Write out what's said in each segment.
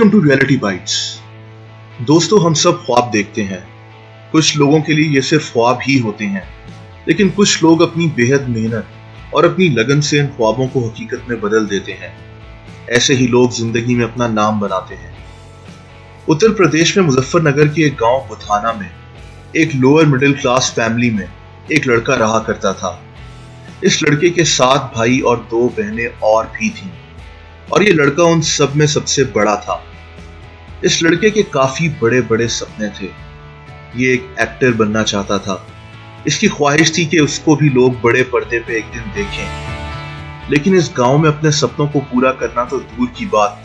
Welcome to reality bytes. दोस्तों, हम सब ख्वाब देखते हैं। कुछ लोगों के लिए ये सिर्फ ख्वाब ही होते हैं, लेकिन कुछ लोग अपनी बेहद मेहनत और अपनी लगन से इन ख्वाबों को हकीकत में बदल देते हैं। ऐसे ही लोग जिंदगी में अपना नाम बनाते हैं। उत्तर प्रदेश में मुजफ्फरनगर के एक गांव बुथाना में एक लोअर मिडिल क्लास फैमिली में एक लड़का रहा करता था। इस लड़के के 7 भाई और 2 बहनें और भी थीं, और ये लड़का उन सब में सबसे बड़ा था। इस लड़के के काफी बड़े बड़े सपने थे। ये एक एक्टर बनना चाहता था। इसकी ख्वाहिश थी कि उसको भी लोग बड़े पर्दे पे एक दिन देखें। लेकिन इस गांव में अपने सपनों को पूरा करना तो दूर की बात,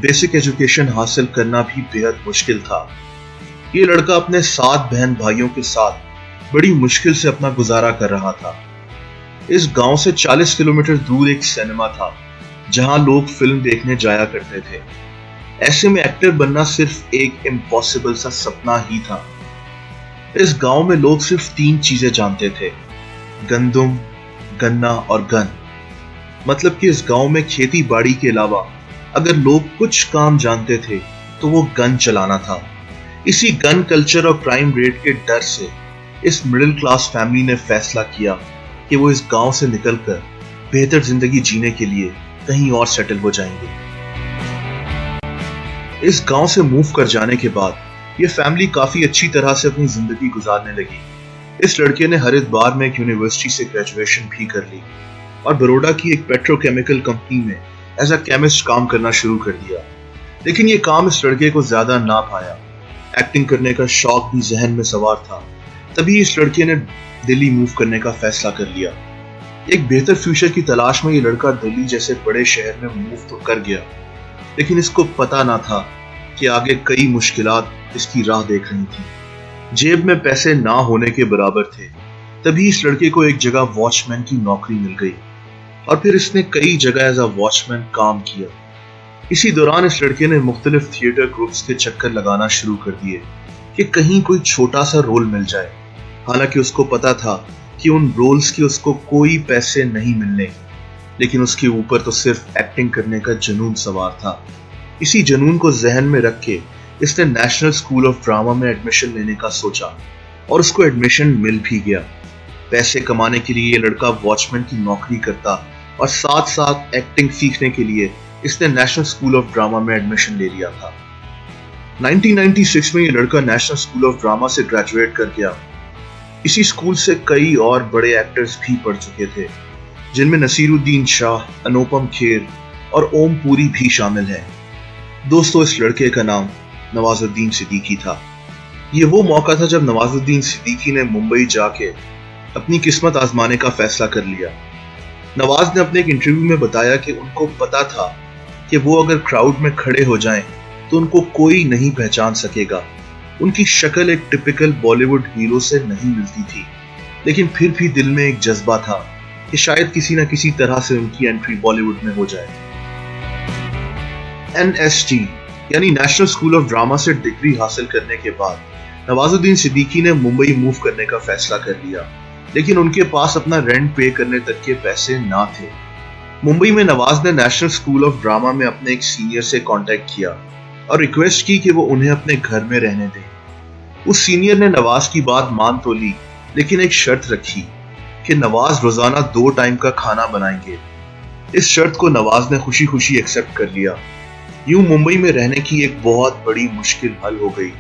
बेसिक एजुकेशन हासिल करना भी बेहद मुश्किल था। ये लड़का अपने 7 बहन भाइयों के साथ बड़ी मुश्किल से अपना गुजारा कर रहा था। इस गांव से 40 किलोमीटर दूर एक सिनेमा था जहां लोग फिल्म देखने जाया करते थे। ऐसे में एक्टर बनना सिर्फ एक इम्पॉसिबल सा सपना ही था। इस गांव में लोग सिर्फ 3 चीजें जानते थे: गंदुम, गन्ना और गन। मतलब कि इस गांव में खेती बाड़ी के अलावा अगर लोग कुछ काम जानते थे तो वो गन चलाना था। इसी गन कल्चर और क्राइम रेट के डर से इस मिडिल क्लास फैमिली ने फैसला किया कि वो इस गांव से निकलकर बेहतर जिंदगी जीने के लिए कहीं और सेटल हो जाएंगे। इस गांव से मूव कर जाने के बाद ये फैमिली काफी अच्छी तरह से अपनी जिंदगी गुजारने लगी। इस लड़के ने हरिद्वार में एक यूनिवर्सिटी से ग्रेजुएशन भी कर ली और बड़ौदा की एक पेट्रोकेमिकल कंपनी में एज अ केमिस्ट काम करना शुरू कर दिया। लेकिन ये काम इस लड़के को ज्यादा ना भाया। एक्टिंग करने का शौक भी जहन में सवार था। तभी इस लड़के ने दिल्ली मूव करने का फैसला कर लिया। एक बेहतर फ्यूचर की तलाश में ये लड़का दिल्ली जैसे बड़े शहर में मूव तो कर गया, लेकिन इसको पता ना था कि आगे कई मुश्किलात इसकी राह देख रही थी। जेब में पैसे ना होने के बराबर थे। तभी इस लड़के को एक जगह वॉचमैन की नौकरी मिल गई और फिर इसने कई जगह एज अ वॉचमैन काम किया। इसी दौरान इस लड़के ने मुख्तलिफ थिएटर ग्रुप्स के चक्कर लगाना शुरू कर दिए कि कहीं कोई छोटा सा रोल मिल जाए। हालांकि उसको पता था कि उन रोल्स के उसको कोई पैसे नहीं मिलने, लेकिन उसके ऊपर तो सिर्फ एक्टिंग करने का जुनून सवार था। इसी जुनून को जहन में रख के इसने नेशनल स्कूल ऑफ ड्रामा में एडमिशन लेने का सोचा और उसको एडमिशन मिल भी गया। पैसे कमाने के लिए ये लड़का वॉचमैन की नौकरी करता और साथ साथ एक्टिंग सीखने के लिए इसने नेशनल स्कूल ऑफ ड्रामा में एडमिशन ले लिया था। 1996 में ये लड़का नेशनल स्कूल ऑफ ड्रामा से ग्रेजुएट कर गया। इसी स्कूल से कई और बड़े एक्टर्स भी पढ़ चुके थे, जिनमें नसीरुद्दीन शाह, अनुपम खेर और ओम पुरी भी शामिल हैं। दोस्तों, इस लड़के का नाम नवाजुद्दीन सिद्दीकी था। ये वो मौका था जब नवाजुद्दीन सिद्दीकी ने मुंबई जाके अपनी किस्मत आजमाने का फैसला कर लिया। नवाज ने अपने एक इंटरव्यू में बताया कि उनको पता था कि वो अगर क्राउड में खड़े हो जाएं तो उनको कोई नहीं पहचान सकेगा। उनकी शक्ल एक टिपिकल बॉलीवुड हीरो से नहीं मिलती थी, लेकिन फिर भी दिल में एक जज्बा था कि शायद किसी न किसी तरह से उनकी एंट्री बॉलीवुड में हो जाए। NST यानी नेशनल स्कूल ऑफ ड्रामा से डिग्री हासिल करने के बाद नवाजुद्दीन सिद्दीकी ने मुंबई मूव करने का फैसला कर लिया, लेकिन उनके पास अपना रेंट पे करने तक के पैसे ना थे। मुंबई में नवाज ने नेशनल स्कूल ऑफ ड्रामा में अपने एक सीनियर से कांटेक्ट किया और रिक्वेस्ट की कि वो उन्हें अपने घर में रहने दें। उस सीनियर ने नवाज की बात मान तो ली, लेकिन एक शर्त रखी कि नवाज रोजाना 2 टाइम का खाना बनाएंगे। इस शर्त को नवाज ने खुशी खुशी एक्सेप्ट कर लिया। यूं मुंबई में रहने की एक बहुत बड़ी मुश्किल हल हो गई।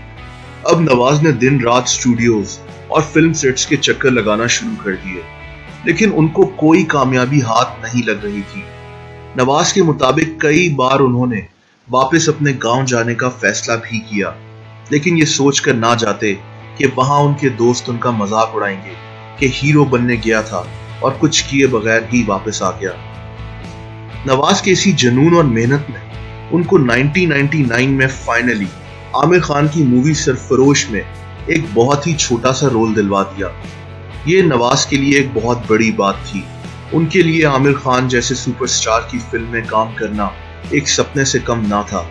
अब नवाज ने दिन रात स्टूडियोज और फिल्म सेट्स के चक्कर लगाना शुरू कर दिए, लेकिन उनको कोई कामयाबी हाथ नहीं लग रही थी। नवाज के मुताबिक कई बार उन्होंने वापस अपने गांव जाने का फैसला भी किया, लेकिन ये सोचकर ना जाते कि वहां उनके दोस्त उनका मजाक उड़ाएंगे कि हीरो बनने गया था और कुछ किए बगैर ही वापस आ गया। नवाज के इसी जुनून और मेहनत में उनको 1999 में फाइनली आमिर खान की मूवी सरफरोश में एक बहुत ही छोटा सा रोल दिलवा दिया। ये नवाज के लिए एक बहुत बड़ी बात थी। उनके लिए आमिर खान जैसे सुपरस्टार की फिल्म में काम करना एक सपने से कम ना था।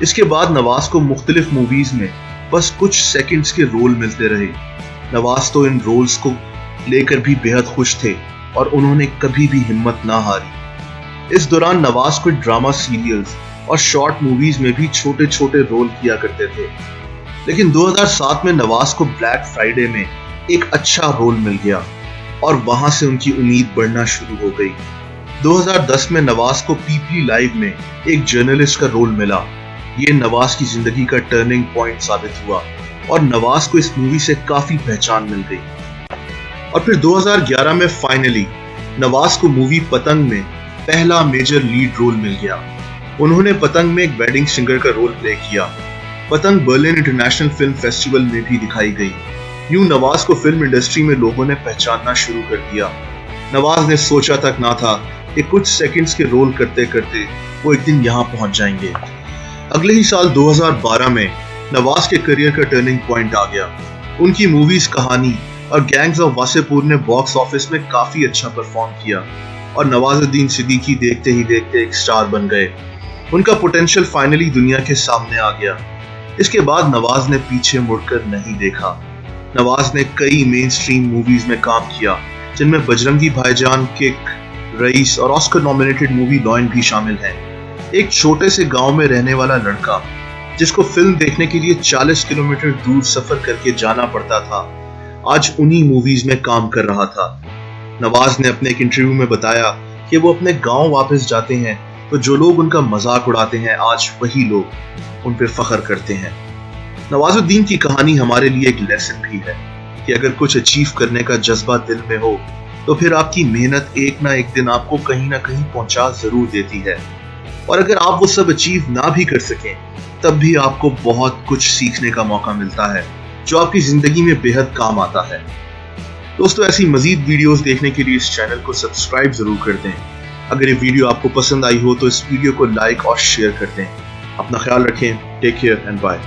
इसके बाद नवाज को मुख्तलिफ मूवीज में बस कुछ सेकंड्स के रोल मिलते रहे। नवाज तो इन रोल्स को लेकर भी बेहद खुश थे और उन्होंने कभी भी हिम्मत ना हारी। इस दौरान नवाज को ड्रामा सीरियल्स और शॉर्ट मूवीज में भी छोटे छोटे रोल किया करते थे। लेकिन 2007 में नवाज को ब्लैक फ्राइडे में एक अच्छा रोल मिल गया और वहां से उनकी उम्मीद बढ़ना शुरू हो गई। 2010 में नवाज को पीपली लाइव में एक जर्नलिस्ट का रोल मिला। ये नवाज की जिंदगी का टर्निंग पॉइंट साबित हुआ और नवाज को इस मूवी से काफी पहचान मिल गई। और फिर 2011 में फाइनली नवाज को मूवी पतंग में पहला मेजर लीड रोल मिल गया। उन्होंने पतंग में एक वेडिंग सिंगर का रोल प्ले किया। पतंग बर्लिन इंटरनेशनल फिल्म फेस्टिवल में भी दिखाई गई। यूं नवाज को फिल्म इंडस्ट्री में लोगों ने पहचानना शुरू कर दिया। नवाज ने सोचा तक ना था कि कुछ सेकंड्स के रोल करते करते वो एक दिन यहां पहुंच जाएंगे। अगले ही साल 2012 में नवाज के करियर का टर्निंग पॉइंट आ गया। उनकी मूवीज कहानी और गैंग्स ऑफ वासेपुर ने बॉक्स ऑफिस में काफी अच्छा परफॉर्म किया और नवाजुद्दीन सिद्दीकी देखते ही देखते एक स्टार बन गए। उनका पोटेंशियल फाइनली दुनिया के सामने आ गया। इसके बाद नवाज ने पीछे मुड़कर नहीं देखा। नवाज ने कई मेन स्ट्रीम मूवीज में काम किया, जिनमें बजरंगी भाईजान, किक, रईस और ऑस्कर नॉमिनेटेड मूवी लॉयन भी शामिल है। एक छोटे से गांव में रहने वाला लड़का जिसको फिल्म देखने के लिए 40 किलोमीटर दूर सफर करके जाना पड़ता था, आज उन्हीं मूवीज में काम कर रहा था। नवाज ने अपने एक इंटरव्यू में बताया कि वो अपने गांव वापस जाते हैं तो जो लोग उनका मजाक उड़ाते हैं, आज वही लोग उन पर फख्र करते हैं। नवाजुद्दीन की कहानी हमारे लिए एक लेसन भी है कि अगर कुछ अचीव करने का जज्बा दिल में हो तो फिर आपकी मेहनत एक ना एक दिन आपको कहीं ना कहीं पहुंचा जरूर देती है। और अगर आप वो सब अचीव ना भी कर सकें, तब भी आपको बहुत कुछ सीखने का मौका मिलता है जो आपकी जिंदगी में बेहद काम आता है। दोस्तों, ऐसी मजीद वीडियोस देखने के लिए इस चैनल को सब्सक्राइब जरूर कर दें। अगर ये वीडियो आपको पसंद आई हो तो इस वीडियो को लाइक और शेयर कर दें। अपना ख्याल रखें। Take care and bye.